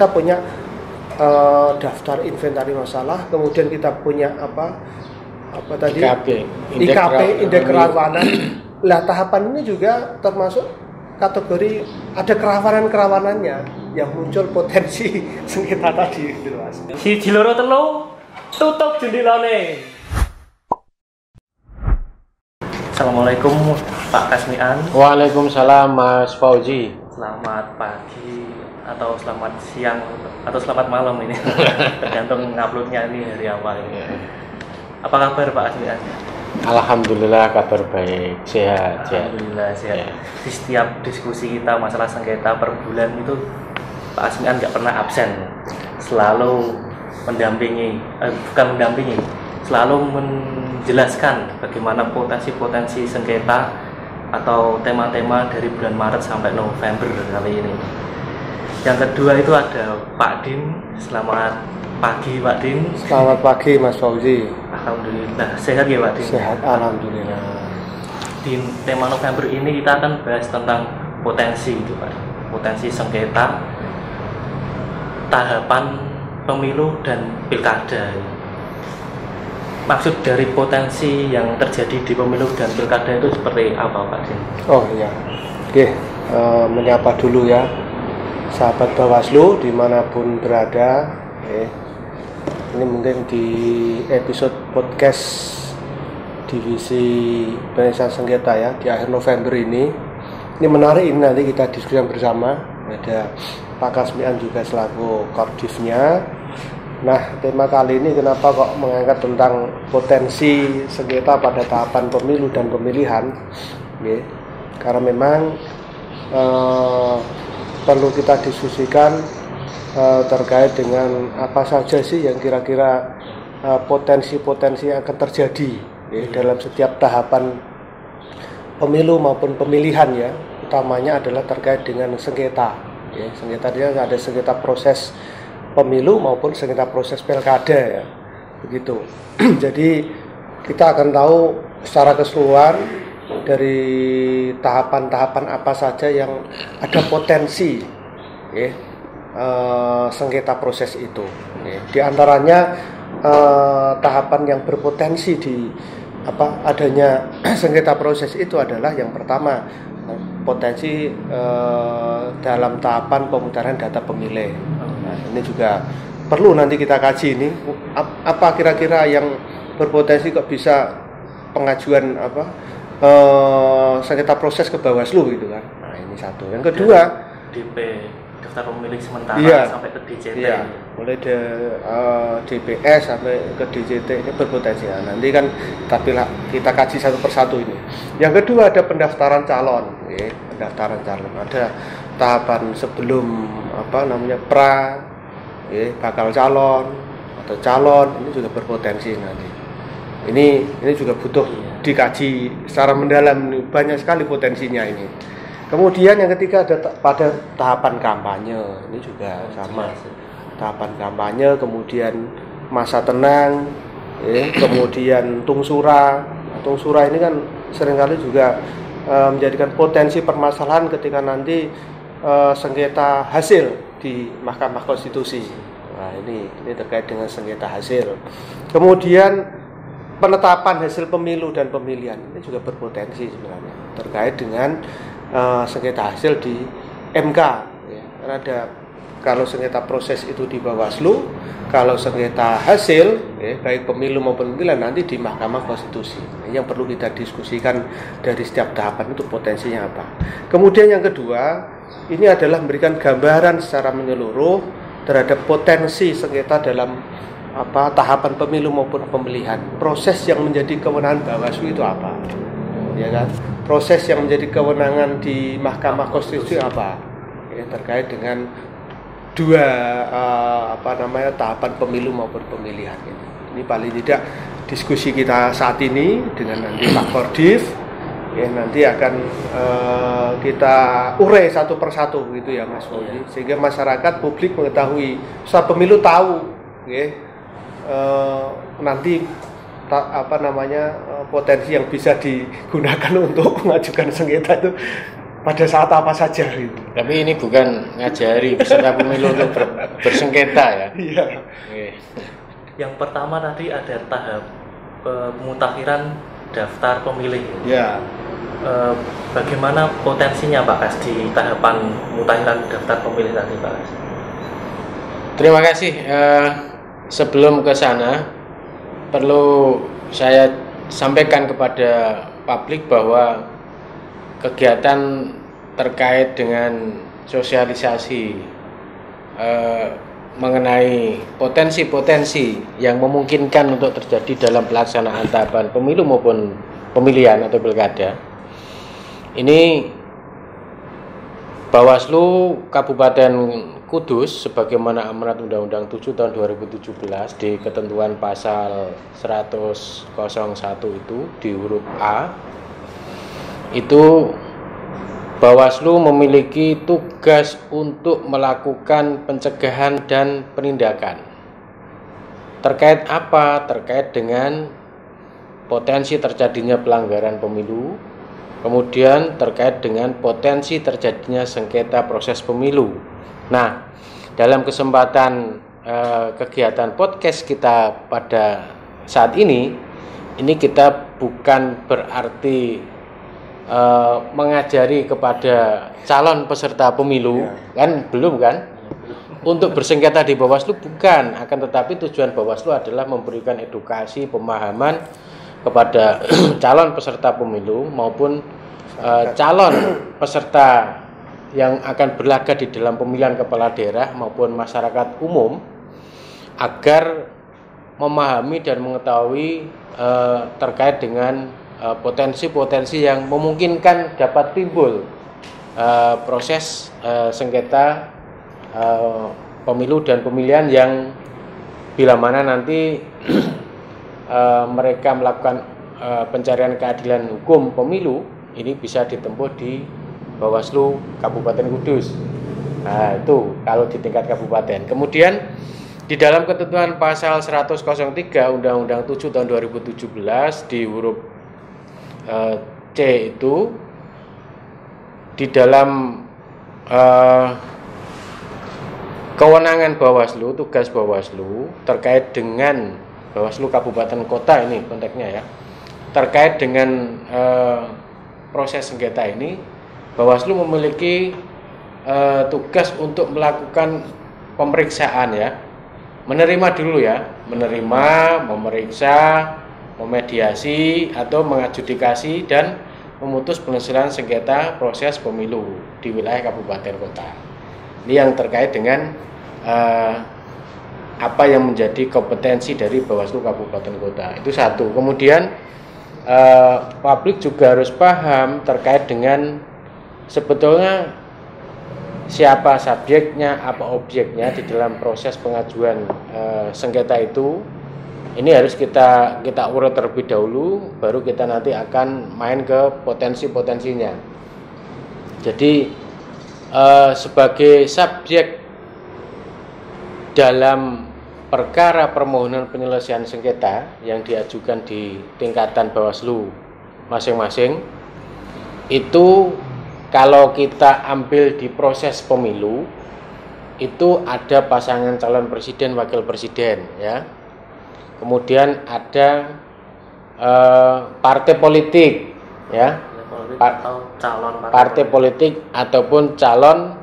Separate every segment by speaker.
Speaker 1: kita punya daftar inventari masalah, kemudian kita punya apa tadi IKP, indeks kerawanan. Lah tahapan ini juga termasuk kategori ada kerawanan-kerawanannya yang muncul potensi sengketa tadi gitu Mas.
Speaker 2: Si Jiloro telu tutup jendelane. Assalamualaikum Pak Kasmian.
Speaker 1: Waalaikumsalam Mas Fauzi.
Speaker 2: Selamat pagi atau selamat siang atau selamat malam ini. Tergantung nguploadnya ini hari awal ini. Apa kabar Pak Kasmian?
Speaker 1: Alhamdulillah kabar baik, sehat.
Speaker 2: Alhamdulillah sehat. Ya. Di setiap diskusi kita masalah sengketa per bulan itu Pak Kasmian nggak pernah absen. Selalu mendampingi, bukan mendampingi, selalu menjelaskan bagaimana potensi-potensi sengketa atau tema-tema dari bulan Maret sampai November kali ini. Yang kedua itu ada Pak Din. Selamat pagi Pak Din.
Speaker 1: Selamat pagi Mas Fauzi.
Speaker 2: Alhamdulillah sehat ya Pak Din.
Speaker 1: Sehat alhamdulillah.
Speaker 2: Di tema November ini kita akan bahas tentang potensi itu Pak. Potensi sengketa, tahapan pemilu dan pilkada. Maksud dari potensi yang terjadi di pemilu dan pilkada itu seperti apa Pak Din?
Speaker 1: Oh iya. Oke, menyapa dulu ya sahabat Bawaslu dimanapun berada. Ini mungkin di episode podcast divisi penyelesaian sengketa ya di akhir November ini. Ini menarik, ini nanti kita diskusikan bersama. Ada Pak Kasmian juga selaku Kordifnya. Nah, tema kali ini kenapa kok mengangkat tentang potensi sengketa pada tahapan pemilu dan pemilihan? Karena memang perlu kita diskusikan terkait dengan apa saja sih yang kira-kira potensi-potensi yang akan terjadi dalam setiap tahapan pemilu maupun pemilihan ya. Utamanya adalah terkait dengan sengketa. Sengketa dia ada sengketa proses pemilu maupun sengketa proses pilkada ya. Begitu. Jadi kita akan tahu secara keseluruhan dari tahapan-tahapan apa saja yang ada potensi sengketa proses itu. Di antaranya tahapan yang berpotensi di adanya sengketa proses itu adalah yang pertama potensi dalam tahapan pemutaran data pemilih. Nah, ini juga perlu nanti kita kaji ini apa kira-kira yang berpotensi kok bisa pengajuan sengketa proses ke Bawaslu gitu kan. Nah, ini satu. Yang kedua
Speaker 2: DP daftar pemilih sementara sampai ke DJT.
Speaker 1: Iya, mulai DPS sampai ke DJT ini berpotensi. Nah, nanti kan kita kaji satu persatu ini. Yang kedua ada pendaftaran calon, pendaftaran calon. Ada tahapan sebelum bakal calon atau calon, ini juga berpotensi nanti. Ini juga butuh dikaji secara mendalam, banyak sekali potensinya ini. Kemudian yang ketiga ada pada tahapan kampanye, ini juga sama. Tahapan kampanye, kemudian masa tenang, kemudian tungsura. Tungsura ini kan seringkali juga menjadikan potensi permasalahan ketika nanti sengketa hasil di Mahkamah Konstitusi. Nah, ini terkait dengan sengketa hasil. Kemudian penetapan hasil pemilu dan pemilihan ini juga berpotensi sebenarnya terkait dengan sengketa hasil di MK. Karena kalau sengketa proses itu di Bawaslu, kalau sengketa hasil baik pemilu maupun pemilihan nanti di Mahkamah Konstitusi. Yang perlu kita diskusikan dari setiap tahapan itu potensinya apa. Kemudian yang kedua, ini adalah memberikan gambaran secara menyeluruh terhadap potensi sengketa dalam tahapan pemilu maupun pemilihan. Proses yang menjadi kewenangan Bawaslu itu apa? Ya kan? Proses yang menjadi kewenangan di Mahkamah Konstitusi apa? Terkait dengan dua tahapan pemilu maupun pemilihan ini. Ini paling tidak diskusi kita saat ini dengan nanti Pak Kordif. Nanti akan kita urai satu persatu gitu ya Mas Fauzi, sehingga masyarakat publik mengetahui, usaha pemilu tahu nanti potensi yang bisa digunakan untuk mengajukan sengketa itu pada saat apa saja itu.
Speaker 3: Tapi ini bukan ngajari peserta pemilu untuk bersengketa ya.
Speaker 1: Iya.
Speaker 2: Yang pertama tadi ada tahap pemutakhiran daftar pemilih.
Speaker 1: Ya.
Speaker 2: Bagaimana potensinya Pak Kas di tahapan pemutakhiran daftar pemilih tadi Pak Kas?
Speaker 3: Terima kasih. Sebelum ke sana perlu saya sampaikan kepada publik bahwa kegiatan terkait dengan sosialisasi mengenai potensi-potensi yang memungkinkan untuk terjadi dalam pelaksanaan tahapan pemilu maupun pemilihan atau pilkada. Ini Bawaslu Kabupaten Kudus sebagaimana amanat Undang-Undang 7 tahun 2017 di ketentuan pasal 101 itu di huruf A itu Bawaslu memiliki tugas untuk melakukan pencegahan dan penindakan. Terkait apa? Terkait dengan potensi terjadinya pelanggaran pemilu, kemudian terkait dengan potensi terjadinya sengketa proses pemilu. Nah, dalam kesempatan kegiatan podcast kita pada saat ini kita bukan berarti mengajari kepada calon peserta pemilu, kan belum kan? Untuk bersengketa di Bawaslu bukan, akan tetapi tujuan Bawaslu adalah memberikan edukasi, pemahaman kepada calon peserta pemilu maupun calon peserta yang akan berlaga di dalam pemilihan kepala daerah maupun masyarakat umum agar memahami dan mengetahui terkait dengan potensi-potensi yang memungkinkan dapat timbul proses sengketa pemilu dan pemilihan yang bila mana nanti mereka melakukan pencarian keadilan hukum pemilu ini bisa ditempuh di Bawaslu Kabupaten Kudus. Nah, itu kalau di tingkat kabupaten. Kemudian di dalam ketentuan pasal 103 Undang-Undang 7 tahun 2017 di huruf C itu di dalam kewenangan Bawaslu, tugas Bawaslu terkait dengan Bawaslu Kabupaten Kota ini konteksnya ya, terkait dengan proses sengketa ini Bawaslu memiliki tugas untuk melakukan pemeriksaan ya, menerima dulu ya, memeriksa, memediasi atau mengadjudikasi dan memutus penyelesaian sengketa proses pemilu di wilayah kabupaten kota. Ini yang terkait dengan apa yang menjadi kompetensi dari Bawaslu Kabupaten Kota. Itu satu. Kemudian publik juga harus paham terkait dengan sebetulnya siapa subjeknya, apa objeknya di dalam proses pengajuan sengketa itu. Ini harus kita urut terlebih dahulu, baru kita nanti akan main ke potensi-potensinya. Jadi sebagai subjek dalam perkara permohonan penyelesaian sengketa yang diajukan di tingkatan Bawaslu masing-masing, itu kalau kita ambil di proses pemilu, itu ada pasangan calon presiden, wakil presiden ya. Kemudian ada partai politik ya, partai politik ataupun calon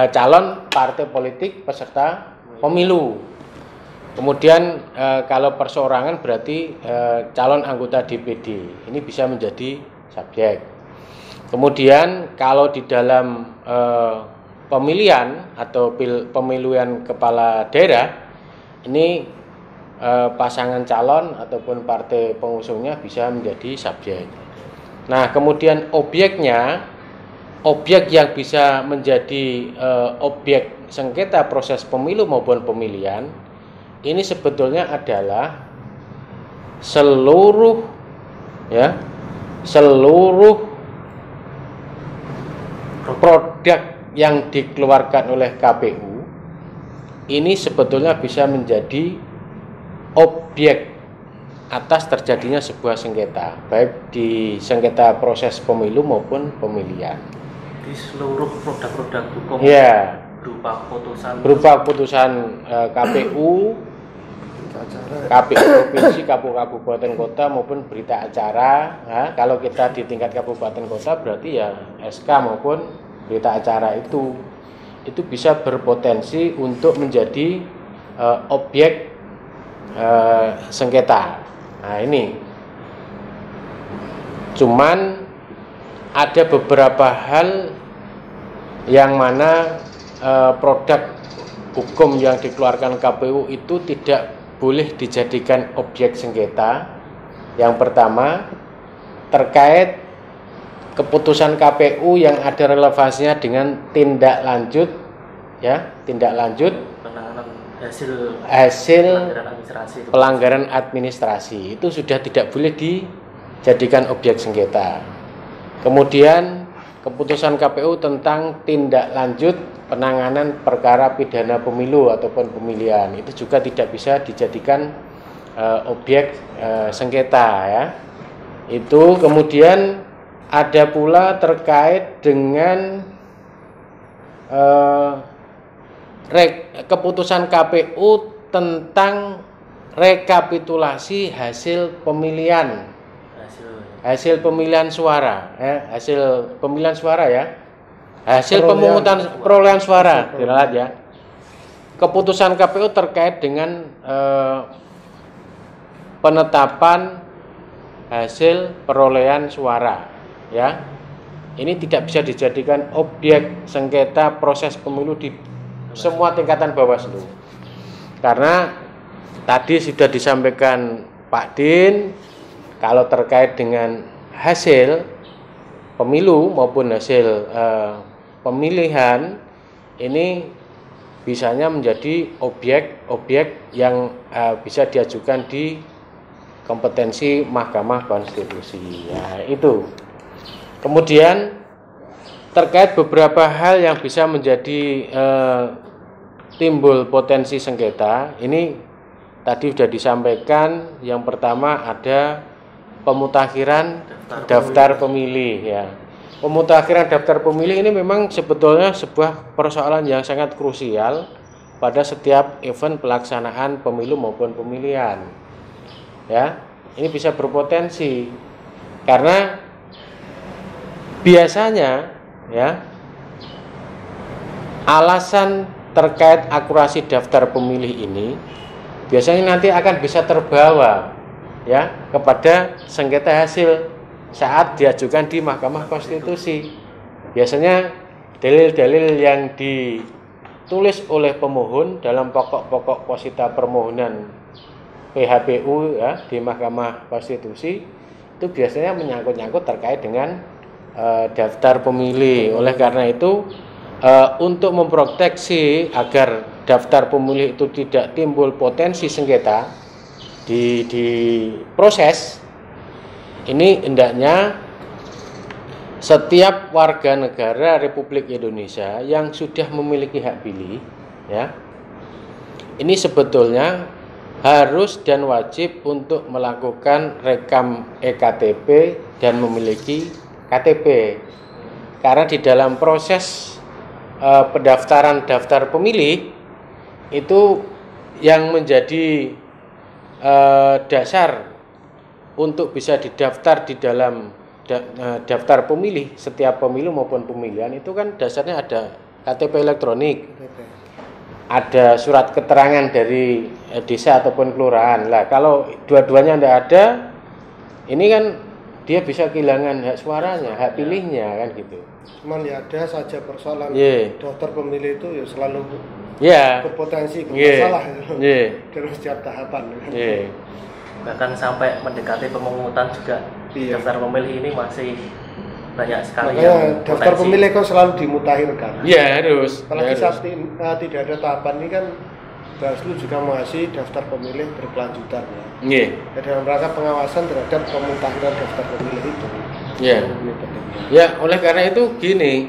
Speaker 3: calon partai politik peserta pemilu. Kemudian kalau perseorangan berarti calon anggota DPD. Ini bisa menjadi subjek. Kemudian kalau di dalam pemilihan atau pemilihan kepala daerah, ini pasangan calon ataupun partai pengusungnya bisa menjadi subjek. Nah, kemudian objek yang bisa menjadi objek sengketa proses pemilu maupun pemilihan ini sebetulnya adalah seluruh produk yang dikeluarkan oleh KPU ini sebetulnya bisa menjadi objek atas terjadinya sebuah sengketa, baik di sengketa proses pemilu maupun pemilihan.
Speaker 2: Di seluruh produk-produk hukum
Speaker 3: Ya,
Speaker 2: berupa
Speaker 3: putusan KPU, KPU provinsi, KPU kabupaten kota maupun berita acara. Nah, kalau kita di tingkat kabupaten kota berarti ya SK maupun berita acara itu bisa berpotensi untuk menjadi objek sengketa. Nah ini, cuman ada beberapa hal yang mana produk hukum yang dikeluarkan KPU itu tidak boleh dijadikan objek sengketa. Yang pertama, terkait keputusan KPU yang ada relevansinya dengan tindak lanjut, ya, tindak lanjut
Speaker 2: penanganan
Speaker 3: hasil pelanggaran administrasi itu sudah tidak boleh dijadikan objek sengketa. Kemudian keputusan KPU tentang tindak lanjut penanganan perkara pidana pemilu ataupun pemilihan itu juga tidak bisa dijadikan objek sengketa, ya. Itu kemudian ada pula terkait dengan keputusan KPU tentang rekapitulasi hasil pemilihan, hasil pemilihan suara, hasil pemilihan suara, ya, hasil pemungutan perolehan suara, dilihat ya. Keputusan KPU terkait dengan penetapan hasil perolehan suara, ya. Ini tidak bisa dijadikan objek sengketa proses pemilu di semua tingkatan Bawaslu. Karena tadi sudah disampaikan Pak Din, kalau terkait dengan hasil pemilu maupun hasil pemilihan ini bisanya menjadi objek yang bisa diajukan di kompetensi Mahkamah Konstitusi. Ya, itu. Kemudian terkait beberapa hal yang bisa menjadi timbul potensi sengketa, ini tadi sudah disampaikan. Yang pertama ada pemutakhiran daftar pemilih, ya. Pemutakhiran daftar pemilih ini memang sebetulnya sebuah persoalan yang sangat krusial pada setiap event pelaksanaan pemilu maupun pemilihan. Ya, ini bisa berpotensi karena biasanya, ya, alasan terkait akurasi daftar pemilih ini biasanya nanti akan bisa terbawa, ya, kepada sengketa hasil saat diajukan di Mahkamah Konstitusi. Biasanya dalil-dalil yang ditulis oleh pemohon dalam pokok-pokok posita permohonan PHPU, ya, di Mahkamah Konstitusi itu biasanya menyangkut-nyangkut terkait dengan daftar pemilih. Oleh karena itu untuk memproteksi agar daftar pemilih itu tidak timbul potensi sengketa di proses ini, hendaknya setiap warga negara Republik Indonesia yang sudah memiliki hak pilih, ya, ini sebetulnya harus dan wajib untuk melakukan rekam eKTP dan memiliki KTP. Karena di dalam proses pendaftaran daftar pemilih itu yang menjadi dasar untuk bisa didaftar di dalam daftar pemilih setiap pemilu maupun pemilihan itu kan dasarnya ada KTP elektronik, ada surat keterangan dari desa ataupun kelurahan. Lah kalau dua-duanya tidak ada, ini kan dia bisa kehilangan hak suaranya, hak pilihnya, kan gitu.
Speaker 1: Cuman ya ada saja persoalan daftar pemilih itu ya selalu berpotensi bermasalah dalam setiap tahapan.
Speaker 2: Bahkan sampai mendekati pemungutan juga daftar pemilih ini masih banyak sekali.
Speaker 1: Makanya daftar pemilih kok selalu dimutakhirkan.
Speaker 3: Iya, harus.
Speaker 1: Apalagi saat tidak ada tahapan ini kan Bawaslu juga masih daftar pemilih berkelanjutan, ya. Dalam rangka pengawasan terhadap pemutakhiran daftar pemilih itu.
Speaker 3: Ya, oleh karena itu gini,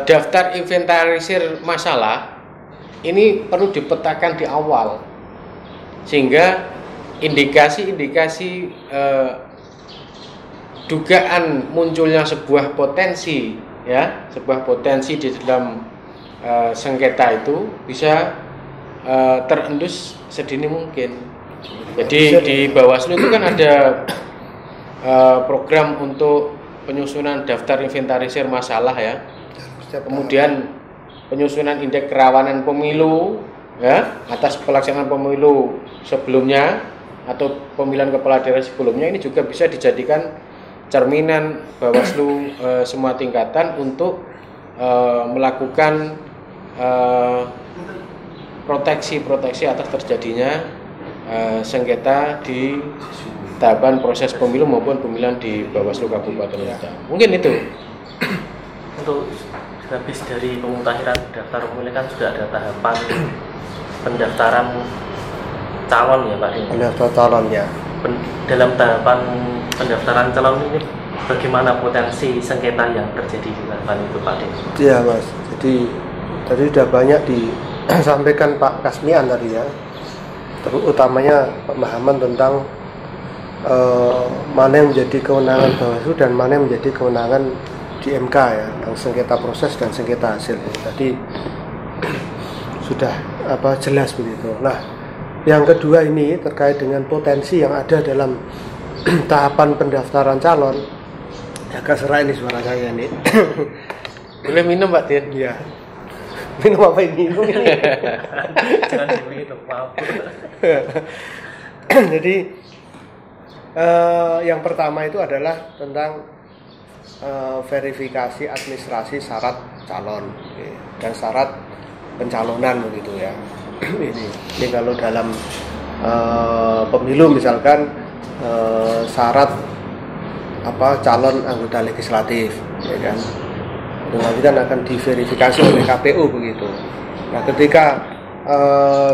Speaker 3: daftar inventarisir masalah ini perlu dipetakan di awal sehingga indikasi-indikasi dugaan munculnya sebuah potensi, ya, sebuah potensi di dalam sengketa itu bisa terendus sedini mungkin. Jadi di Bawaslu itu kan ada program untuk penyusunan daftar inventarisir masalah, ya. Kemudian penyusunan indeks kerawanan pemilu, ya, atas pelaksanaan pemilu sebelumnya atau pemilihan kepala daerah sebelumnya. Ini juga bisa dijadikan cerminan Bawaslu semua tingkatan untuk melakukan proteksi atas terjadinya sengketa di tahapan proses pemilu maupun pemilihan di Bawaslu Kabupaten Lumajang. Mungkin itu.
Speaker 2: Untuk habis dari pemutahiran daftar pemilih kan sudah ada tahapan pendaftaran calon, ya Pak.
Speaker 1: Pendaftar calon, ya.
Speaker 2: Dalam tahapan pendaftaran calon ini bagaimana potensi sengketa yang terjadi di tahapan itu, Pak?
Speaker 1: Iya, Mas. Jadi tadi sudah banyak disampaikan Pak Kasmian tadi, ya. Terutamanya pemahaman tentang mana yang menjadi kewenangan Bawaslu dan mana yang menjadi kewenangan di MK, ya, tentang sengketa proses dan sengketa hasil. Tadi sudah jelas begitu. Nah, yang kedua ini terkait dengan potensi yang ada dalam tahapan pendaftaran calon. Agak serak ini suara saya ini.
Speaker 3: Boleh minum, Pak Din?
Speaker 1: Iya. Minum apa ini?
Speaker 2: Jangan diminum, maaf.
Speaker 1: Jadi yang pertama itu adalah tentang verifikasi administrasi syarat calon, dan syarat pencalonan begitu, ya. Ini kalau dalam pemilu misalkan syarat calon anggota legislatif, ya kan, itu nanti kan akan diverifikasi oleh KPU begitu. Nah, ketika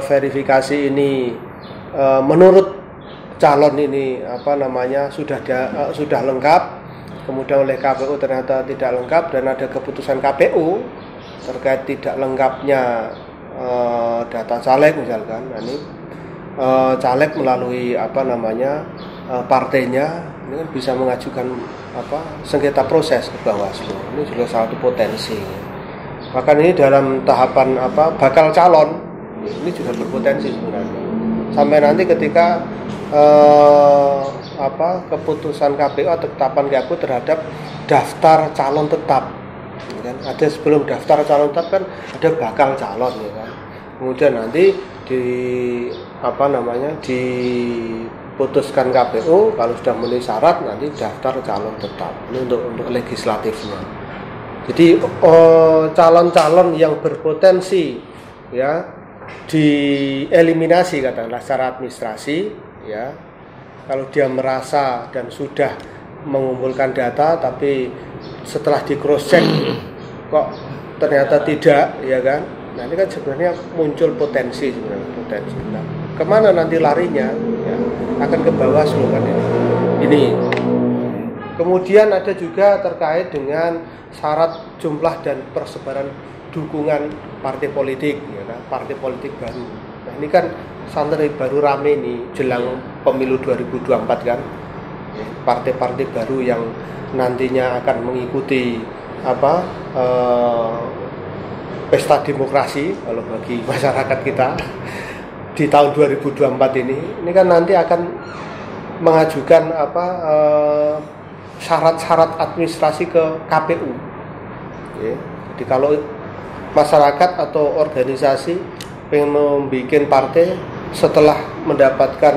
Speaker 1: verifikasi ini menurut calon ini sudah lengkap, kemudian oleh KPU ternyata tidak lengkap dan ada keputusan KPU terkait tidak lengkapnya data caleg misalkan. Nah, ini caleg melalui partainya ini kan bisa mengajukan sengketa proses ke Bawaslu. Ini juga satu potensi. Bahkan ini dalam tahapan bakal calon ini juga berpotensi sebenarnya. Sampai nanti ketika keputusan KPU atau ketetapan KPU terhadap daftar calon tetap, ya kan? Ada sebelum daftar calon tetap kan ada bakal calon, ya kan. Kemudian nanti diputuskan KPU kalau sudah memenuhi syarat nanti daftar calon tetap. Ini untuk legislatifnya. Jadi calon-calon yang berpotensi, ya, dieliminasi katakanlah secara administrasi, ya. Kalau dia merasa dan sudah mengumpulkan data tapi setelah di cross check kok ternyata tidak, ya kan. Nah, ini kan sebenarnya muncul potensi sebenarnya. Nah, kemana nanti larinya? Ya, akan ke Bawaslu kan ini. Kemudian ada juga terkait dengan syarat jumlah dan persebaran dukungan partai politik, ya kan? Partai politik baru. Nah, ini kan santri baru rame nih jelang pemilu 2024 kan. Partai-partai baru yang nantinya akan mengikuti pesta demokrasi kalau bagi masyarakat kita di tahun 2024 ini kan nanti akan mengajukan syarat-syarat administrasi ke KPU. Ya. Jadi kalau masyarakat atau organisasi pengen membuat partai setelah mendapatkan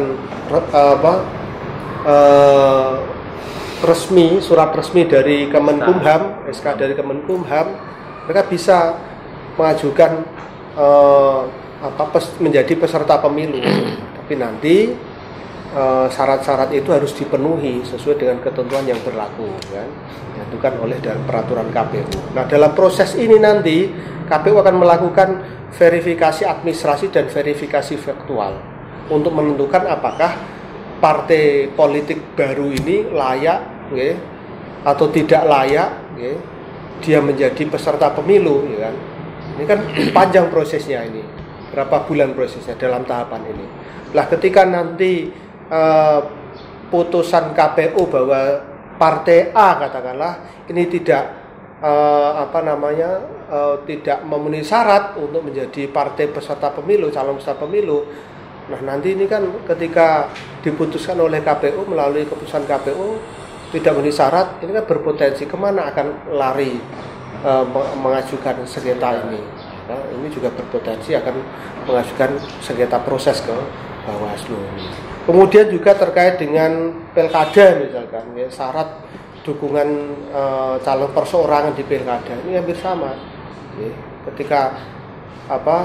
Speaker 1: surat resmi dari Kemenkumham, SK dari Kemenkumham, mereka bisa mengajukan menjadi peserta pemilu. Tapi nanti syarat-syarat itu harus dipenuhi sesuai dengan ketentuan yang berlaku, kan, ditentukan oleh peraturan KPU. Nah, dalam proses ini nanti KPU akan melakukan verifikasi administrasi dan verifikasi faktual untuk menentukan apakah partai politik baru ini layak, ya, atau tidak layak, ya, dia menjadi peserta pemilu, ya kan. Ini kan panjang prosesnya ini, berapa bulan prosesnya dalam tahapan ini. Lah, ketika nanti putusan KPU bahwa partai A katakanlah ini tidak tidak memenuhi syarat untuk menjadi partai peserta pemilu, calon peserta pemilu. Nah, nanti ini kan ketika diputuskan oleh KPU melalui keputusan KPU tidak memenuhi syarat, ini kan berpotensi kemana akan lari mengajukan sengketa ini. Nah, ini juga berpotensi akan mengajukan sengketa proses ke Bawaslu. Kemudian juga terkait dengan pilkada misalkan, ya, syarat dukungan calon perseorangan di pilkada ini hampir sama. Ya, ketika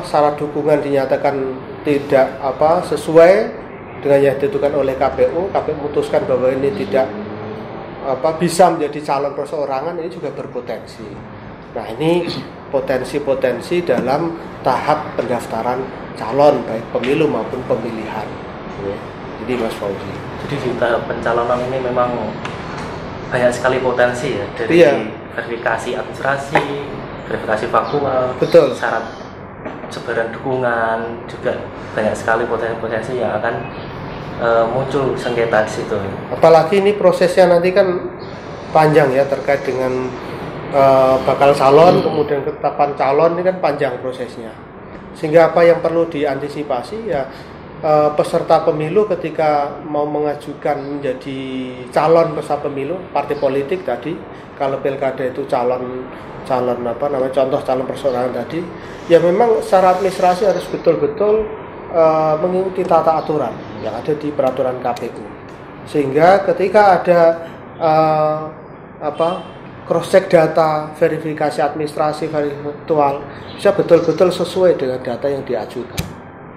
Speaker 1: syarat dukungan dinyatakan tidak sesuai dengan yang ditentukan oleh KPU memutuskan bahwa ini tidak bisa menjadi calon perseorangan, ini juga berpotensi. Nah, ini potensi-potensi dalam tahap pendaftaran calon baik pemilu maupun pemilihan. Ya. Jadi Mas Fauzi.
Speaker 2: Jadi di tahap pencalonan ini memang banyak sekali potensi ya, dari verifikasi administrasi, verifikasi faktual,
Speaker 1: betul,
Speaker 2: syarat sebaran dukungan, juga banyak sekali potensi-potensi yang akan muncul sengketa di situ.
Speaker 1: Apalagi ini prosesnya nanti kan panjang ya, terkait dengan bakal calon, kemudian ketetapan calon, ini kan panjang prosesnya. Sehingga apa yang perlu diantisipasi ya, peserta pemilu ketika mau mengajukan menjadi calon peserta pemilu, partai politik tadi, kalau pilkada itu calon contoh calon perseorangan tadi, ya memang secara administrasi harus betul-betul mengikuti tata aturan yang ada di peraturan KPU, sehingga ketika ada cross check data, verifikasi administrasi, faktual, bisa betul-betul sesuai dengan data yang diajukan,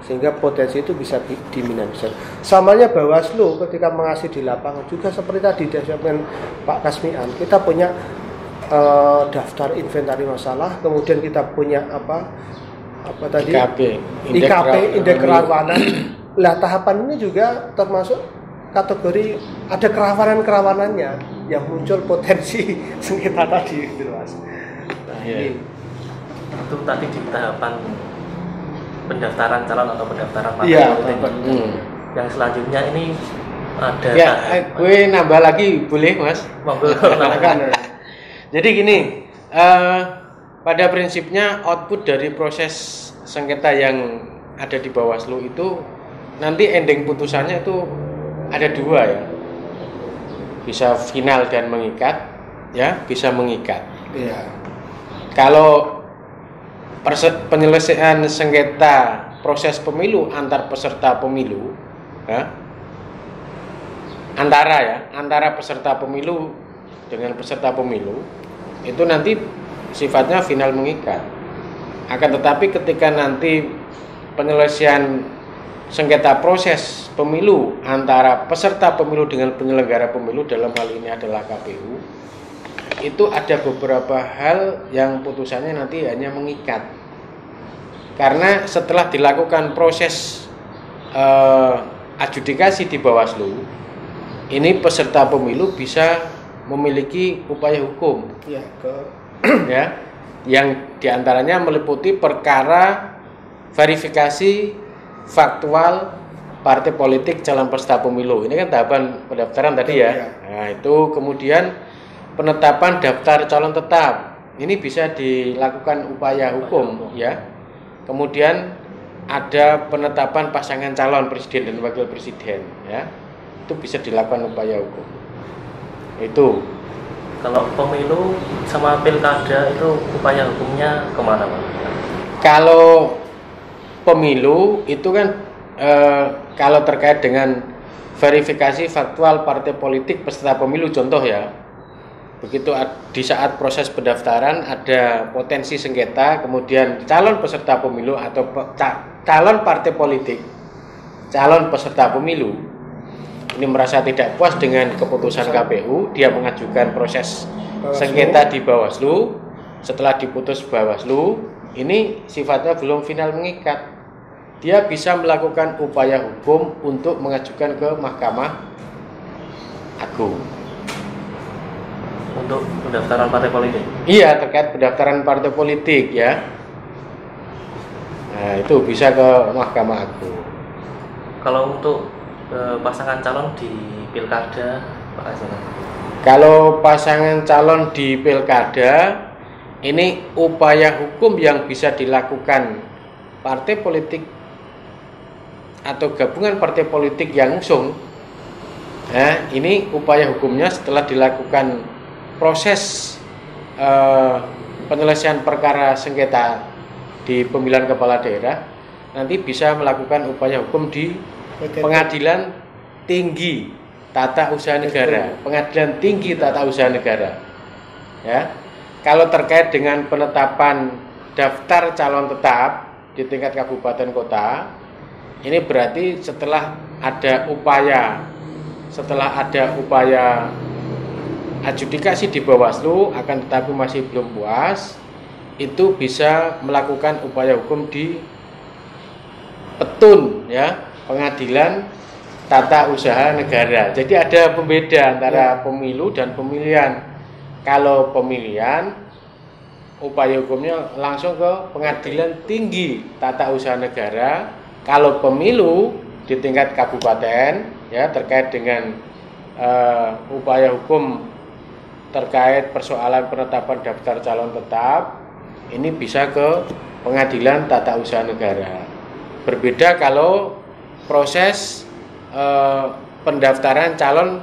Speaker 1: sehingga potensi itu bisa diminimalisir. Samanya Bawaslu ketika mengasihi di lapangan juga seperti tadi disampaikan Pak Kasmian, kita punya daftar inventari masalah, kemudian kita punya tadi IKP, indeks kerawanan. Lah, tahapan ini juga termasuk kategori ada kerawanan-kerawanannya yang muncul potensi sengketa tadi, gitu Mas. Nah, ini
Speaker 2: itu tadi di tahapan pendaftaran calon atau pendaftaran partai politik. Yang selanjutnya ini ada
Speaker 3: gue nambah lagi boleh Mas? Jadi gini, pada prinsipnya output dari proses sengketa yang ada di Bawaslu itu nanti ending putusannya itu ada dua ya, bisa final dan mengikat, ya bisa mengikat.
Speaker 1: Iya.
Speaker 3: Kalau penyelesaian sengketa proses pemilu antar peserta pemilu, ya, antara peserta pemilu dengan peserta pemilu itu nanti sifatnya final mengikat. Akan tetapi ketika nanti penyelesaian sengketa proses pemilu antara peserta pemilu dengan penyelenggara pemilu, dalam hal ini adalah KPU, itu ada beberapa hal yang putusannya nanti hanya mengikat. Karena setelah dilakukan proses adjudikasi di Bawaslu, ini peserta pemilu bisa memiliki upaya hukum, ya, yang diantaranya meliputi perkara verifikasi faktual partai politik calon peserta pemilu. Ini kan tahapan pendaftaran tadi ya. Nah, itu kemudian penetapan daftar calon tetap. Ini bisa dilakukan upaya hukum ya. Kemudian ada penetapan pasangan calon presiden dan wakil presiden ya. Itu bisa dilakukan upaya hukum. Itu.
Speaker 2: Kalau pemilu sama pilkada itu upaya hukumnya kemana Pak?
Speaker 3: Kalau pemilu itu kan kalau terkait dengan verifikasi faktual partai politik peserta pemilu, contoh ya, begitu di saat proses pendaftaran ada potensi sengketa, kemudian calon peserta pemilu atau calon partai politik, calon peserta pemilu ini merasa tidak puas dengan keputusan KPU, dia mengajukan proses sengketa di Bawaslu. Setelah diputus Bawaslu, ini sifatnya belum final mengikat. Dia bisa melakukan upaya hukum untuk mengajukan ke Mahkamah Agung.
Speaker 2: Untuk pendaftaran partai politik?
Speaker 3: Iya, terkait pendaftaran partai politik ya. Nah, itu bisa ke Mahkamah Agung.
Speaker 2: Kalau untuk pasangan calon di pilkada, Pak Asiman?
Speaker 3: Kalau pasangan calon di pilkada, ini upaya hukum yang bisa dilakukan partai politik atau gabungan partai politik yang ngusung. Nah, ini upaya hukumnya setelah dilakukan proses penyelesaian perkara sengketa di pemilihan kepala daerah, nanti bisa melakukan upaya hukum di Pengadilan Tinggi Tata Usaha Negara, Pengadilan Tinggi Tata Usaha Negara. Ya, kalau terkait dengan penetapan daftar calon tetap di tingkat kabupaten kota, ini berarti setelah ada upaya adjudikasi di Bawaslu, akan tetapi masih belum puas, itu bisa melakukan upaya hukum di Petun, ya, Pengadilan Tata Usaha Negara. Jadi ada pembeda antara pemilu dan pemilihan. Kalau pemilihan, upaya hukumnya langsung ke Pengadilan Tinggi Tata Usaha Negara. Kalau pemilu di tingkat kabupaten, ya, terkait dengan upaya hukum terkait persoalan penetapan daftar calon tetap, ini bisa ke Pengadilan Tata Usaha Negara. Berbeda kalau proses pendaftaran calon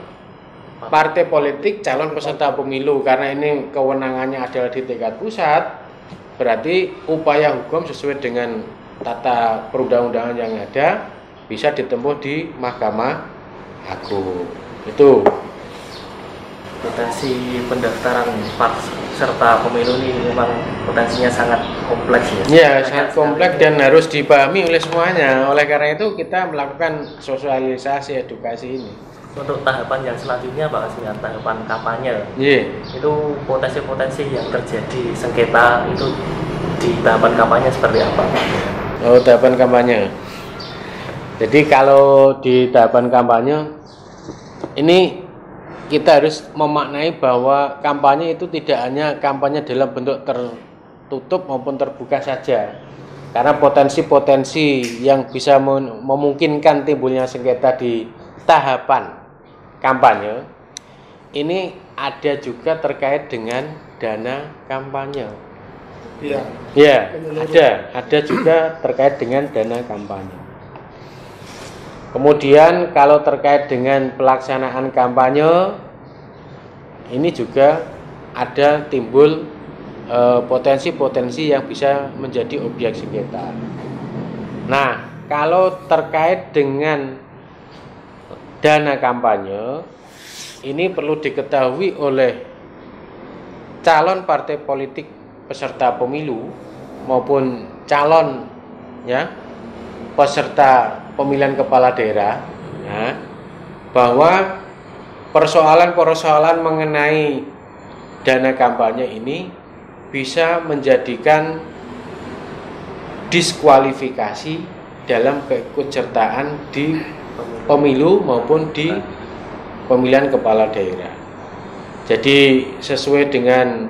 Speaker 3: partai politik, calon peserta pemilu, karena ini kewenangannya adalah di tingkat pusat, berarti upaya hukum sesuai dengan tata perundang-undangan yang ada bisa ditempuh di Mahkamah Agung. Itu
Speaker 2: potensi pendaftaran peserta pemilu ini memang potensinya sangat kompleks ya.
Speaker 3: Ya, sangat kompleks dan harus dipahami oleh semuanya. Oleh karena itu kita melakukan sosialisasi edukasi ini.
Speaker 2: Untuk tahapan yang selanjutnya, Pak Asiman, tahapan kampanye,
Speaker 3: itu
Speaker 2: potensi-potensi yang terjadi sengketa itu di tahapan kampanye seperti apa?
Speaker 3: Oh, tahapan kampanye. Jadi kalau di tahapan kampanye ini kita harus memaknai bahwa kampanye itu tidak hanya kampanye dalam bentuk tertutup maupun terbuka saja. Karena potensi-potensi yang bisa memungkinkan timbulnya sengketa di tahapan kampanye ini ada juga terkait dengan dana kampanye.
Speaker 1: Iya.
Speaker 3: Ya, ada juga terkait dengan dana kampanye. Kemudian kalau terkait dengan pelaksanaan kampanye, ini juga ada timbul potensi-potensi yang bisa menjadi objek sengketa. Nah, kalau terkait dengan dana kampanye, ini perlu diketahui oleh calon partai politik peserta pemilu maupun calon, ya, peserta pemilihan kepala daerah, ya, bahwa persoalan-persoalan mengenai dana kampanye ini bisa menjadikan diskualifikasi dalam keikutsertaan di pemilu maupun di pemilihan kepala daerah. Jadi sesuai dengan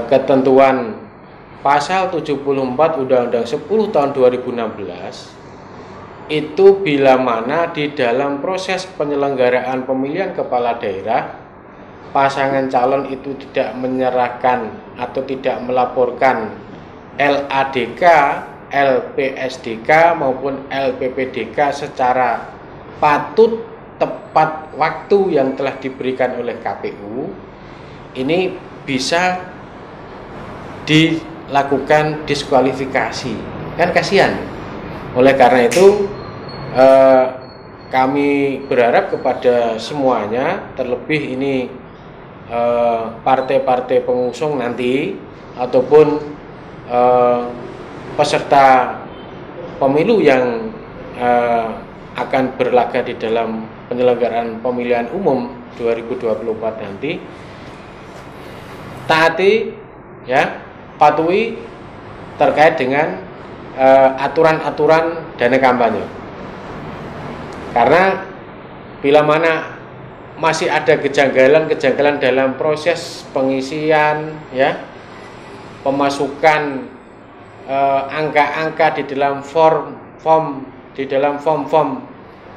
Speaker 3: ketentuan pasal 74 Undang-Undang 10 tahun 2016, itu bila mana di dalam proses penyelenggaraan pemilihan kepala daerah, pasangan calon itu tidak menyerahkan atau tidak melaporkan LADK, LPSDK maupun LPPDK secara patut tepat waktu yang telah diberikan oleh KPU, ini bisa dilakukan diskualifikasi. Kan kasihan. Oleh karena itu kami berharap kepada semuanya, terlebih ini partai-partai pengusung nanti ataupun peserta pemilu yang akan berlaga di dalam penyelenggaraan pemilihan umum 2024 nanti, taati, ya, patuhi terkait dengan aturan-aturan dana kampanye. Karena bila mana masih ada kejanggalan-kejanggalan dalam proses pengisian, ya, pemasukan angka-angka di dalam form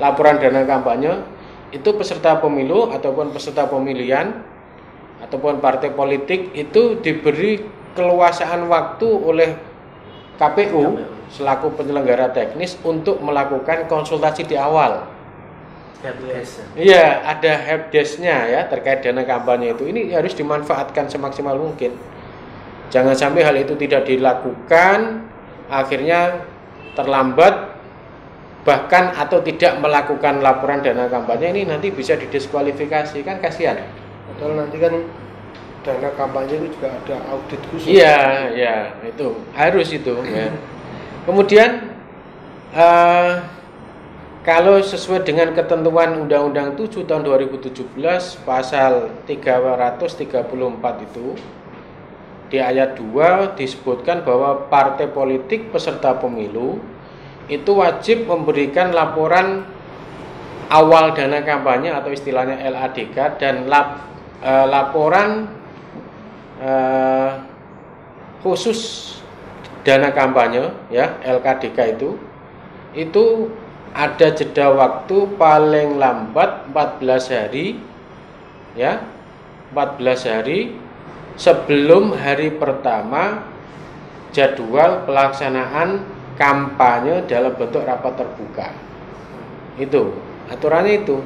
Speaker 3: laporan dana kampanye itu peserta pemilu ataupun peserta pemilihan ataupun partai politik itu diberi keluasaan waktu oleh KPU selaku penyelenggara teknis untuk melakukan konsultasi di awal. Iya, ada helpdesk-nya ya terkait dana kampanye itu. Ini harus dimanfaatkan semaksimal mungkin. Jangan sampai hal itu tidak dilakukan, akhirnya terlambat bahkan atau tidak melakukan laporan dana kampanye, ini nanti bisa didiskualifikasi, kan kasihan.
Speaker 1: Padahal nanti kan dana kampanye itu juga ada audit khusus.
Speaker 3: Iya, ya, itu harus itu ya. Kemudian kalau sesuai dengan ketentuan Undang-Undang 7 tahun 2017 pasal 334 itu di ayat 2 disebutkan bahwa partai politik peserta pemilu itu wajib memberikan laporan awal dana kampanye atau istilahnya LADK dan laporan khusus dana kampanye ya LKDK itu ada jeda waktu paling lambat 14 hari ya 14 hari sebelum hari pertama jadwal pelaksanaan kampanye dalam bentuk rapat terbuka. Itu aturannya itu.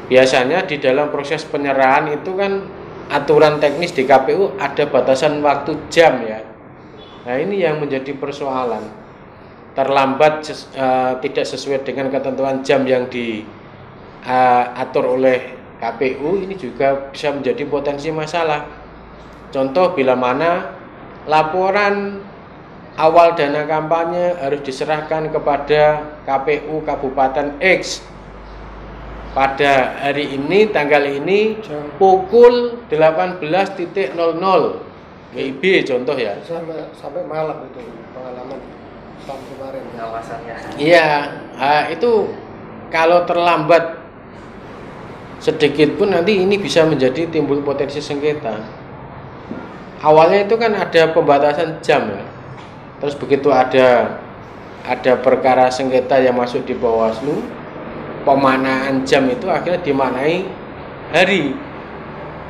Speaker 3: Biasanya di dalam proses penyerahan itu kan aturan teknis di KPU ada batasan waktu jam ya. Nah, ini yang menjadi persoalan. Terlambat tidak sesuai dengan ketentuan jam yang diatur oleh KPU, ini juga bisa menjadi potensi masalah. Contoh, bila mana laporan awal dana kampanye harus diserahkan kepada KPU Kabupaten X pada hari ini, tanggal ini, pukul 18.00 WIB contoh ya.
Speaker 1: Sampai malam itu pengalaman tahun kemarin
Speaker 2: pengawasannya.
Speaker 3: Iya, itu kalau terlambat sedikit pun nanti ini bisa menjadi timbul potensi sengketa. Awalnya itu kan ada pembatasan jam ya. Terus begitu ada perkara sengketa yang masuk di Bawaslu, pemanaan jam itu akhirnya dimaknai hari.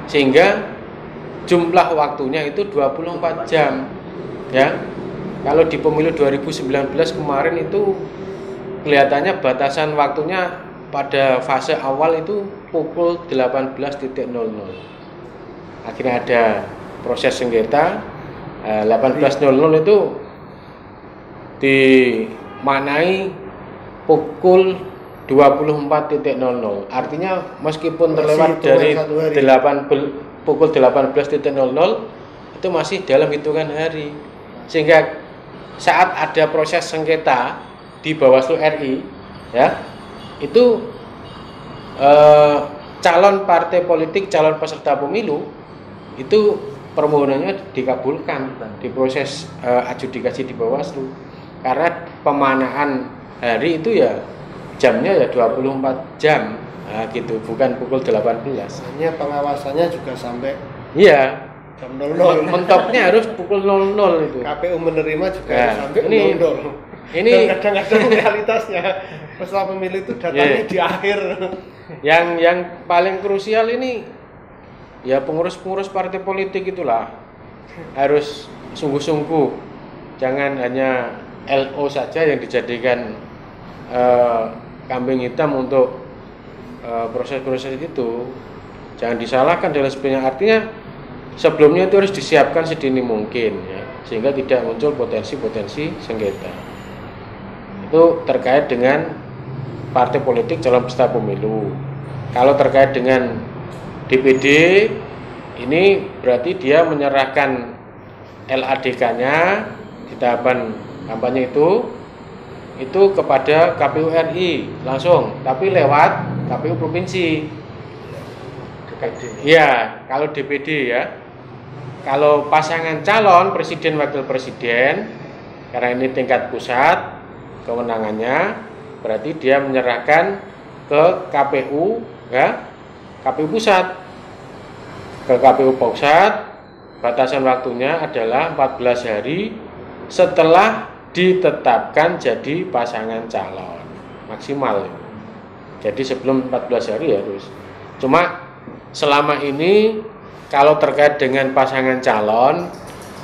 Speaker 3: Sehingga jumlah waktunya itu 24 jam. Ya. Kalau di pemilu 2019 kemarin itu kelihatannya batasan waktunya pada fase awal itu pukul 18.00. Akhirnya ada proses sengketa 18.00 itu dimaknai pukul 24.00. Artinya meskipun terlewat dari pukul 18.00 itu masih dalam hitungan hari. Sehingga saat ada proses sengketa di Bawaslu RI ya, itu calon partai politik, calon peserta pemilu itu permohonannya dikabulkan di proses adjudikasi di Bawaslu. Karena pemanaan hari itu ya jamnya ya 24 jam. Nah, gitu, bukan pukul 18.
Speaker 1: Hanya pengawasannya juga sampai
Speaker 3: iya.
Speaker 1: jam 00.
Speaker 3: Mentoknya harus pukul 00 itu.
Speaker 1: KPU menerima juga
Speaker 3: Nah,
Speaker 1: sampai
Speaker 3: ini-
Speaker 1: 00.
Speaker 3: Ini
Speaker 1: Dan kadang-kadang realitasnya peserta pemilu itu datangnya di akhir.
Speaker 3: yang paling krusial ini ya pengurus-pengurus partai politik itulah harus sungguh-sungguh, jangan hanya LO saja yang dijadikan kambing hitam untuk proses-proses itu. Jangan disalahkan dalam sebagainya. Artinya sebelumnya itu harus disiapkan sedini mungkin ya, sehingga tidak muncul potensi-potensi sengketa. Itu terkait dengan partai politik calon peserta pemilu. Kalau terkait dengan DPD, ini berarti dia menyerahkan LADK-nya di tahapan kampanye itu kepada KPU RI langsung, tapi lewat KPU provinsi. Iya, kalau DPD ya. Kalau pasangan calon presiden wakil presiden, karena ini tingkat pusat kewenangannya, berarti dia menyerahkan ke KPU ya, KPU pusat. Ke KPU pusat, batasan waktunya adalah 14 hari setelah ditetapkan jadi pasangan calon. maksimal. Jadi sebelum 14 hari harus. Cuma selama ini kalau terkait dengan pasangan calon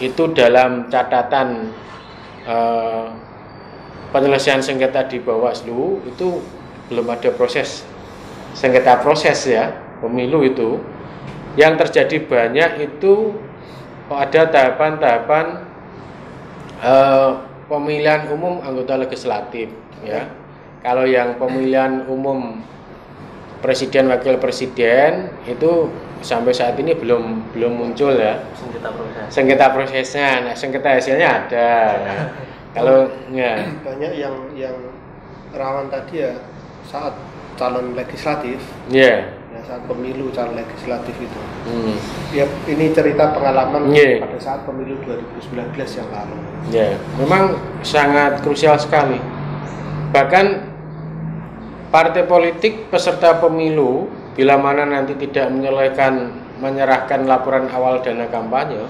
Speaker 3: itu dalam catatan penyelesaian sengketa di Bawaslu itu belum ada proses sengketa proses ya pemilu itu. Yang terjadi banyak itu ada tahapan-tahapan pemilihan umum anggota legislatif ya. Kalau yang pemilihan umum presiden wakil presiden itu sampai saat ini belum muncul ya sengketa prosesnya. Nah, sengketa hasilnya ada. Nah, kalau ya
Speaker 1: banyak yang rawan tadi ya saat calon legislatif.
Speaker 3: Yeah.
Speaker 1: Ya, saat pemilu calon legislatif itu. Ya, ini cerita pengalaman pada saat pemilu 2019 yang lalu.
Speaker 3: Ya, memang sangat krusial sekali. Bahkan partai politik peserta pemilu bila mana nanti tidak menyerahkan laporan awal dana kampanye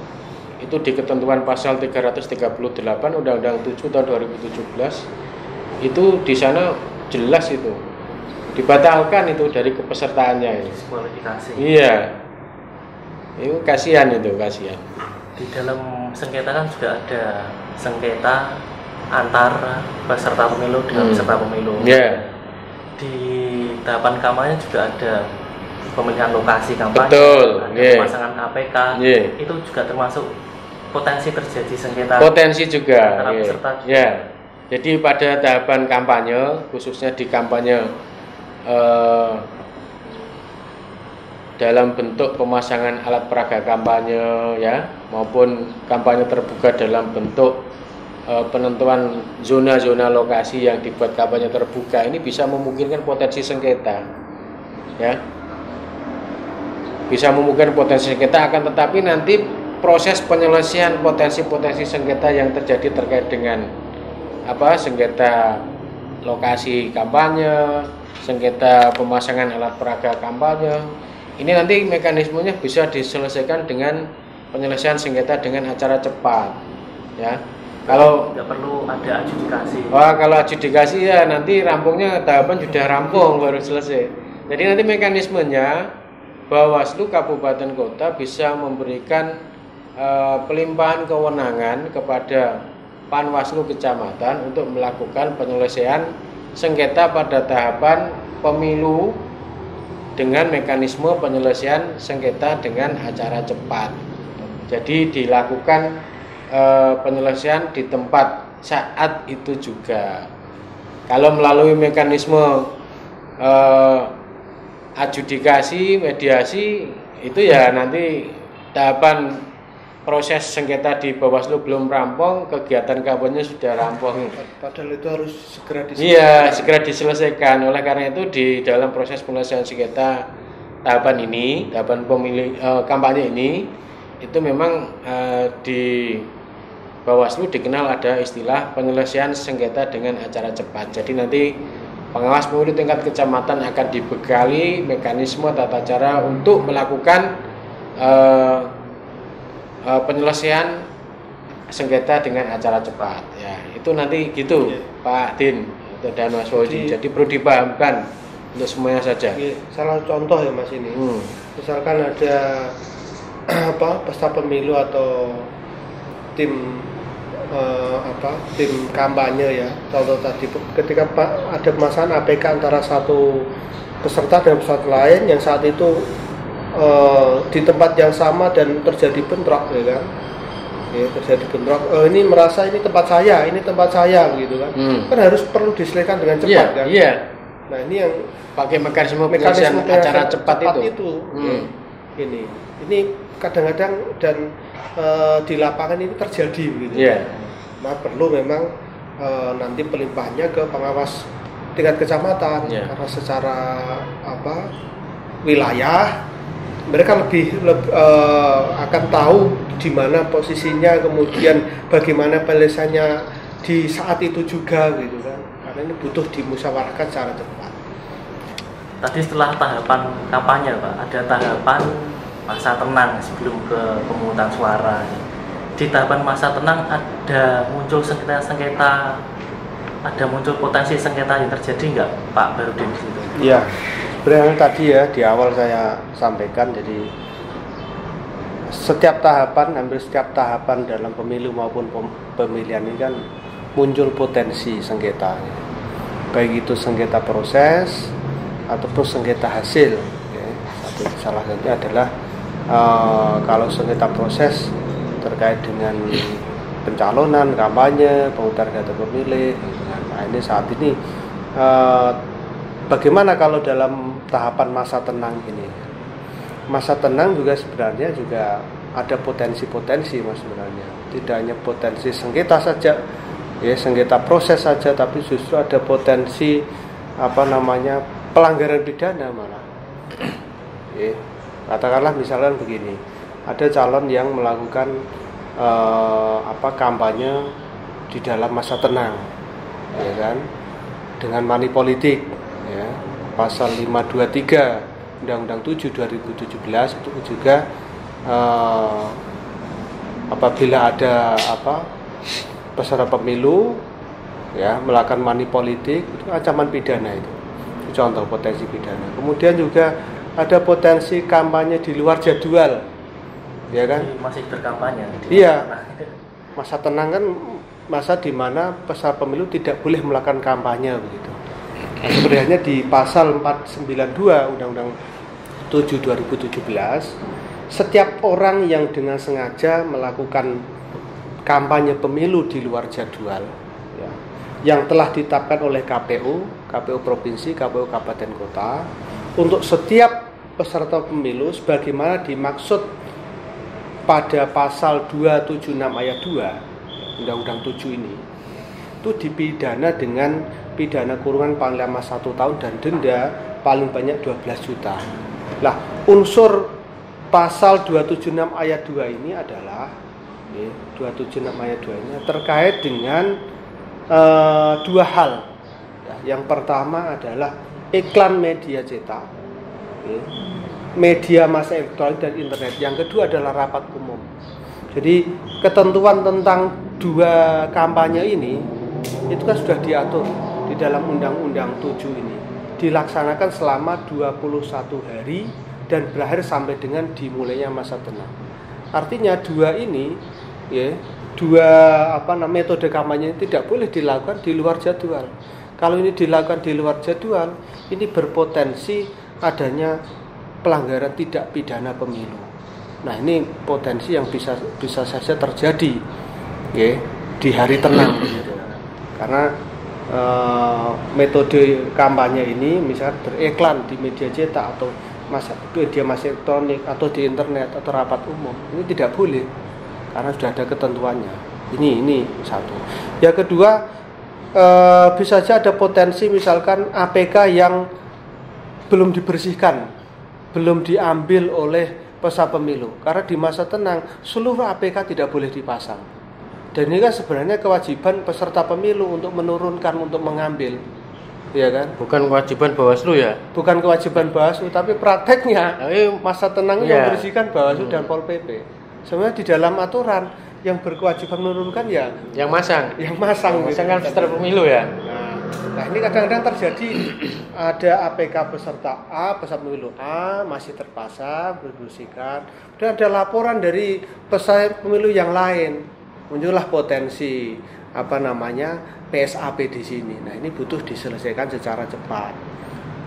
Speaker 3: itu di ketentuan pasal 338 Undang-Undang 7 tahun 2017 itu di sana jelas itu dibatalkan itu dari kepesertaannya ini.
Speaker 2: Diskualifikasi.
Speaker 3: Iya. Itu kasihan itu.
Speaker 2: Di dalam sengketa kan juga ada sengketa antar peserta pemilu dengan peserta pemilu.
Speaker 3: Iya.
Speaker 2: Di tahapan kampanye juga ada pemilihan lokasi kampanye,
Speaker 3: betul,
Speaker 2: ada pemasangan APK, itu juga termasuk potensi terjadi sengketa.
Speaker 3: Potensi juga.
Speaker 2: Antara peserta juga.
Speaker 3: Ya. Jadi pada tahapan kampanye, khususnya di kampanye dalam bentuk pemasangan alat peraga kampanye ya, maupun kampanye terbuka dalam bentuk penentuan zona-zona lokasi yang dibuat kampanye terbuka ini bisa memungkinkan potensi sengketa ya, bisa memungkinkan potensi sengketa. Akan tetapi nanti proses penyelesaian potensi-potensi sengketa yang terjadi terkait dengan sengketa lokasi kampanye, sengketa pemasangan alat peraga kampanye, ini nanti mekanismenya bisa diselesaikan dengan penyelesaian sengketa dengan acara cepat ya. Kalau
Speaker 2: tidak perlu ada adjudikasi.
Speaker 3: Kalau adjudikasi ya nanti rampungnya tahapan sudah rampung baru selesai. Jadi nanti mekanismenya Bawaslu kabupaten kota bisa memberikan pelimpahan kewenangan kepada Panwaslu kecamatan untuk melakukan penyelesaian sengketa pada tahapan pemilu dengan mekanisme penyelesaian sengketa dengan acara cepat. Jadi dilakukan penyelesaian di tempat saat itu juga. Kalau melalui mekanisme adjudikasi, mediasi itu ya nanti tahapan proses sengketa di Bawaslu belum rampung, kegiatan kampanye sudah rampung.
Speaker 1: Padahal itu harus segera diselesaikan.
Speaker 3: Iya, segera diselesaikan. Oleh karena itu di dalam proses penyelesaian sengketa tahapan ini, tahapan kampanye ini, itu memang di Bawaslu dikenal ada istilah penyelesaian sengketa dengan acara cepat. Jadi nanti pengawas pemilu tingkat kecamatan akan dibekali mekanisme tata cara untuk melakukan penyelesaian sengketa dengan acara cepat. Ya, itu nanti gitu, Pak Din dan Mas Fauzi. Jadi perlu dipahamkan untuk semuanya saja.
Speaker 1: Salah contoh ya Mas ini. Misalkan ada peserta pemilu atau tim tim kampanye ya, contoh tadi ketika ada permasalahan APK antara satu peserta dengan peserta lain yang saat itu di tempat yang sama dan terjadi bentrok ya kan, terjadi bentrok, ini merasa ini tempat saya gitu kan, kan harus perlu diselesaikan dengan cepat kan. Nah ini yang
Speaker 3: pakai mekanisme acara cepat itu.
Speaker 1: Ini kadang-kadang dan di lapangan ini terjadi gitu. Nah perlu memang nanti pelimpahannya ke pengawas tingkat kecamatan karena secara wilayah mereka lebih akan tahu di mana posisinya, kemudian bagaimana penyelesaiannya di saat itu juga gitu kan, karena ini butuh dimusyawarahkan secara cepat.
Speaker 2: Tadi setelah tahapan kampanye Pak, ada tahapan masa tenang sebelum ke pemungutan suara. Di tahapan masa tenang ada muncul sengketa ada muncul potensi sengketa yang terjadi nggak Pak Barudin di situ?
Speaker 1: Iya, sebenarnya tadi ya di awal saya sampaikan, jadi hampir setiap tahapan dalam pemilu maupun pemilihan ini kan muncul potensi sengketa, baik itu sengketa proses ataupun sengketa hasil. Salah satunya adalah kalau sengketa proses terkait dengan pencalonan, kampanye, pemutar data pemilih. Nah ini saat ini bagaimana kalau dalam tahapan masa tenang ini? Masa tenang juga sebenarnya juga ada potensi-potensi mas sebenarnya. Tidak hanya potensi sengketa saja, ya sengketa proses saja, tapi justru ada potensi pelanggaran pidana malah. Katakanlah misalkan begini, ada calon yang melakukan kampanye di dalam masa tenang, ya kan, dengan money politik, ya, pasal 523 Undang-Undang 7 2017 itu juga apabila ada peserta pemilu ya melakukan money politik itu ancaman pidana itu contoh potensi pidana. Kemudian juga ada potensi kampanye di luar jadwal, ya kan?
Speaker 2: Masih berkampanye.
Speaker 1: Iya. Masa tenang kan masa di mana peserta pemilu tidak boleh melakukan kampanye begitu. Sebenarnya di pasal 492 Undang-Undang 7 2017, setiap orang yang dengan sengaja melakukan kampanye pemilu di luar jadwal, ya, yang telah ditetapkan oleh KPU provinsi, KPU kabupaten kota, untuk setiap peserta pemilu sebagaimana dimaksud pada pasal 276 ayat 2 Undang-Undang 7 ini, itu dipidana dengan pidana kurungan paling lama 1 tahun dan denda paling banyak 12 juta. Lah, unsur pasal 276 ayat 2 ini adalah 276 ayat 2 ini terkait dengan dua hal. Yang pertama adalah iklan media cetak, media massa elektronik dan internet. Yang kedua adalah rapat umum. Jadi ketentuan tentang dua kampanye ini itu kan sudah diatur di dalam Undang-Undang 7 ini, dilaksanakan selama 21 hari dan berakhir sampai dengan dimulainya masa tenang. Artinya dua ini, ya, metode kampanye tidak boleh dilakukan di luar jadwal. Kalau ini dilakukan di luar jadwal, ini berpotensi adanya pelanggaran tidak pidana pemilu. Nah ini potensi yang bisa saja terjadi, ya, di hari tenang, gitu. Karena metode kampanye ini misalnya beriklan di media cetak atau media massa elektronik atau di internet atau rapat umum, ini tidak boleh karena sudah ada ketentuannya. Ini satu. Yang kedua, bisa saja ada potensi misalkan APK yang belum dibersihkan, belum diambil oleh peserta pemilu, karena di masa tenang seluruh APK tidak boleh dipasang. Dan ini kan sebenarnya kewajiban peserta pemilu untuk menurunkan, untuk mengambil, ya kan? Bukan kewajiban Bawaslu ya? Bukan kewajiban Bawaslu, tapi prakteknya masa tenang yang membersihkan Bawaslu dan Pol PP. Sebenarnya di dalam aturan yang berkewajiban menurunkan ya yang masang kan peserta pemilu ya. Nah ini kadang-kadang terjadi ada APK peserta A, peserta pemilu A masih terpasang, berbersihkan, dan ada laporan dari peserta pemilu yang lain. Muncullah potensi PSAP di sini. Nah ini butuh diselesaikan secara cepat.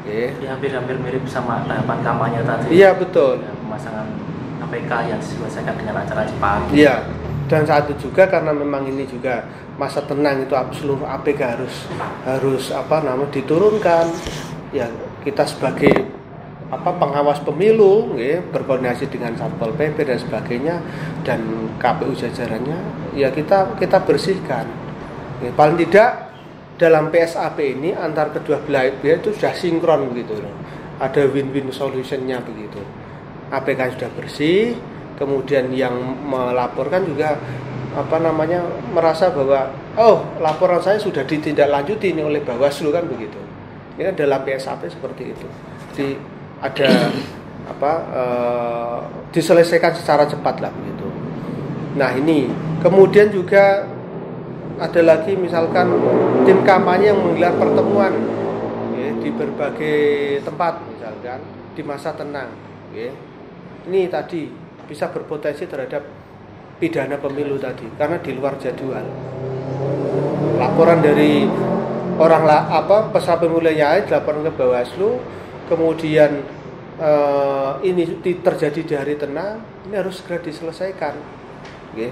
Speaker 1: Ya,
Speaker 2: hampir mirip sama tahapan kampanye tadi.
Speaker 1: Iya betul.
Speaker 2: Ya, pemasangan APK yang diselesaikan dengan acara cepat.
Speaker 1: Iya. Dan saat itu juga karena memang ini juga masa tenang, itu seluruh APK harus diturunkan. Ya kita sebagai pengawas pemilu, berkoordinasi dengan Satpol PP dan sebagainya dan KPU jajarannya, ya kita bersihkan. Paling tidak dalam PSAP ini antar kedua belah pihak itu sudah sinkron begitu loh. Ada win-win solutionnya begitu. APK sudah bersih, kemudian yang melaporkan juga merasa bahwa laporan saya sudah ditindaklanjuti ini oleh Bawaslu kan begitu. Ini adalah PSAP seperti itu. Jadi ada diselesaikan secara cepat lah begitu. Nah ini kemudian juga ada lagi misalkan tim kampanye yang menggelar pertemuan ya, di berbagai tempat misalkan di masa tenang ya. Ini tadi bisa berpotensi terhadap pidana pemilu tadi karena di luar jadwal. Laporan dari peserta pemilu yang lain dilaporkan ke Bawaslu, kemudian ini terjadi di hari tenang, ini harus segera diselesaikan. Okay.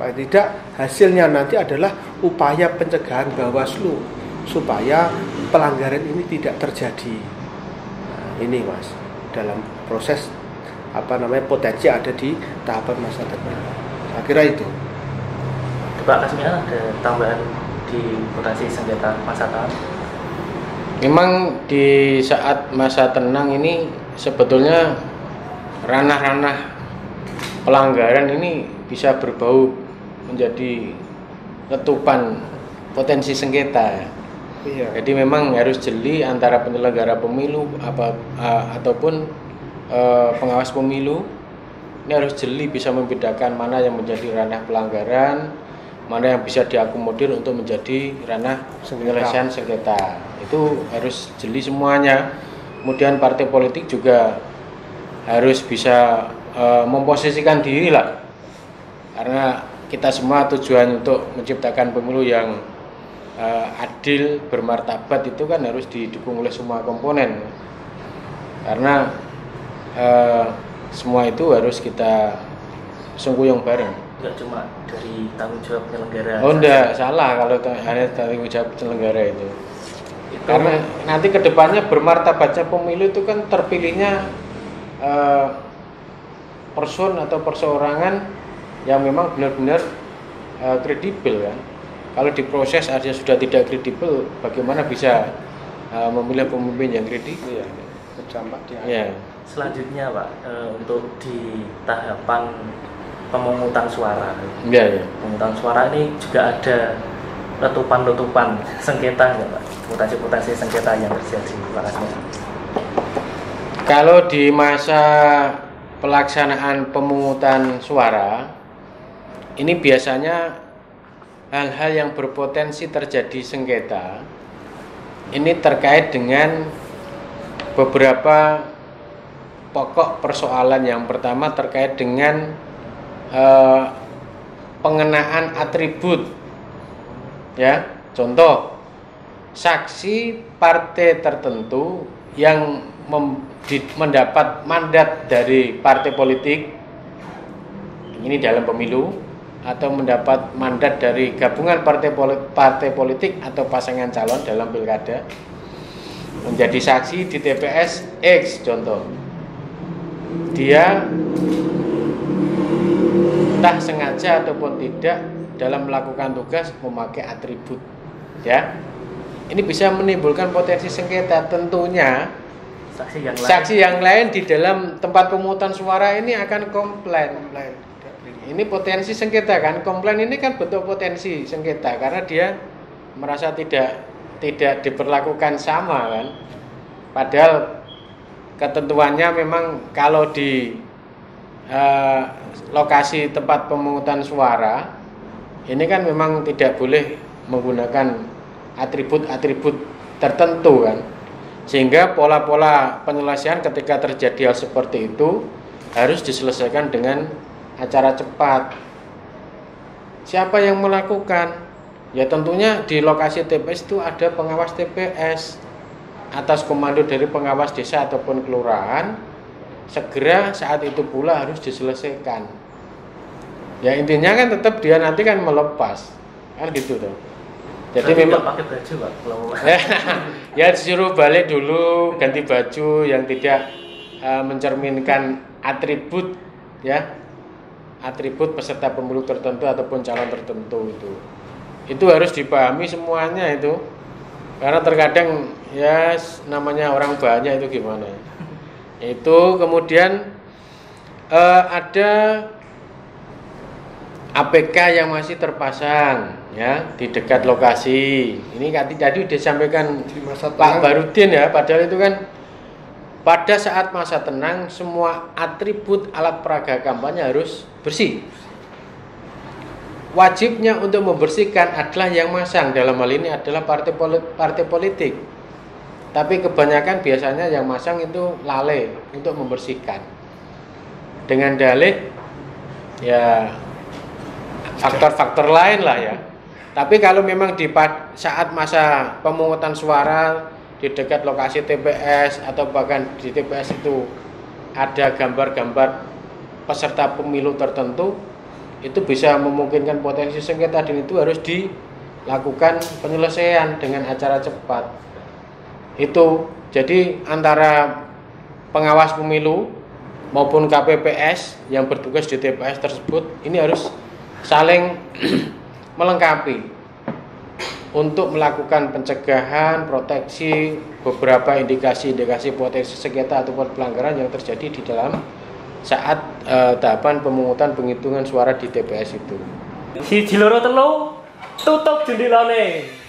Speaker 1: Paling tidak hasilnya nanti adalah upaya pencegahan Bawaslu supaya pelanggaran ini tidak terjadi. Nah, ini Mas, dalam proses potensi ada di tahapan masa tenang. Saya kira itu.
Speaker 2: Pak Kasmian ada tambahan di potensi sengketa masa tenang?
Speaker 3: Memang di saat masa tenang ini sebetulnya ranah-ranah pelanggaran ini bisa berbau menjadi letupan potensi sengketa.
Speaker 1: Iya.
Speaker 3: Jadi memang harus jeli antara penyelenggara pemilu ataupun pengawas pemilu. Ini harus jeli bisa membedakan mana yang menjadi ranah pelanggaran, mana yang bisa diakomodir untuk menjadi ranah penyelesaian sengketa. Itu harus jeli semuanya. Kemudian partai politik juga harus bisa memposisikan diri lah, karena kita semua tujuan untuk menciptakan pemilu yang adil, bermartabat itu kan harus didukung oleh semua komponen, karena semua itu harus kita sungguh bareng.
Speaker 2: Enggak cuma dari tanggung jawab penyelenggara.
Speaker 3: Oh enggak, salah kalau hanya tanggung jawab penyelenggara itu. Karena nanti kedepannya bermartabatnya pemilu itu kan terpilihnya person atau perseorangan yang memang benar-benar kredibel kan. Kalau diproses aja sudah tidak kredibel, bagaimana bisa memilih pemimpin yang kredibel?
Speaker 1: Iya, berdampak di
Speaker 3: ya.
Speaker 2: Selanjutnya Pak, untuk di tahapan pemungutan suara.
Speaker 3: Iya.
Speaker 2: Pemungutan suara ini juga ada letupan-letupan sengketa enggak Pak? Potensi sengketa yang terjadi Pak Kasmian.
Speaker 3: Kalau di masa pelaksanaan pemungutan suara, ini biasanya hal-hal yang berpotensi terjadi sengketa ini terkait dengan beberapa pokok persoalan. Yang pertama terkait dengan pengenaan atribut, ya. Contoh, saksi partai tertentu yang mendapat mandat dari partai politik ini dalam pemilu, atau mendapat mandat dari gabungan partai politik atau pasangan calon dalam pilkada, menjadi saksi di TPS X. Contoh, dia entah sengaja ataupun tidak dalam melakukan tugas memakai atribut, ya. Ini bisa menimbulkan potensi sengketa. Tentunya saksi yang lain di dalam tempat pemungutan suara ini akan komplain. Ini potensi sengketa kan? Komplain ini kan bentuk potensi sengketa karena dia merasa tidak diperlakukan sama kan. Padahal ketentuannya memang kalau di lokasi tempat pemungutan suara ini kan memang tidak boleh menggunakan atribut-atribut tertentu kan, sehingga pola-pola penyelesaian ketika terjadi hal seperti itu harus diselesaikan dengan acara cepat. Siapa yang melakukan? Ya tentunya di lokasi TPS itu ada pengawas TPS atas komando dari pengawas desa ataupun kelurahan. Segera saat itu pula harus diselesaikan. Ya intinya kan tetap dia nanti kan melepas, kan gitu tuh. Jadi memang
Speaker 2: pakai baju Pak kalau
Speaker 3: ya disuruh balik dulu, ganti baju yang tidak mencerminkan atribut, ya, atribut peserta pemilu tertentu ataupun calon tertentu itu harus dipahami semuanya itu, karena terkadang ya namanya orang banyak itu gimana itu. Kemudian ada APK yang masih terpasang ya di dekat lokasi. Ini tadi disampaikan Pak Barudin ya, padahal itu kan pada saat masa tenang semua atribut alat peraga kampanye harus bersih. wajibnya untuk membersihkan adalah yang masang, dalam hal ini adalah partai politik. Tapi kebanyakan biasanya yang masang itu lalai untuk membersihkan dengan dalih ya faktor-faktor lain lah ya. Tapi kalau memang saat masa pemungutan suara di dekat lokasi TPS atau bahkan di TPS itu ada gambar-gambar peserta pemilu tertentu, itu bisa memungkinkan potensi sengketa, dan itu harus dilakukan penyelesaian dengan acara cepat. Itu jadi antara pengawas pemilu maupun KPPS yang bertugas di TPS tersebut ini harus saling melengkapi untuk melakukan pencegahan, proteksi beberapa indikasi-indikasi potensi sengketa ataupun pelanggaran yang terjadi di dalam saat tahapan pemungutan penghitungan suara di TPS itu.
Speaker 2: Si Jiloro telu tutup jendelane.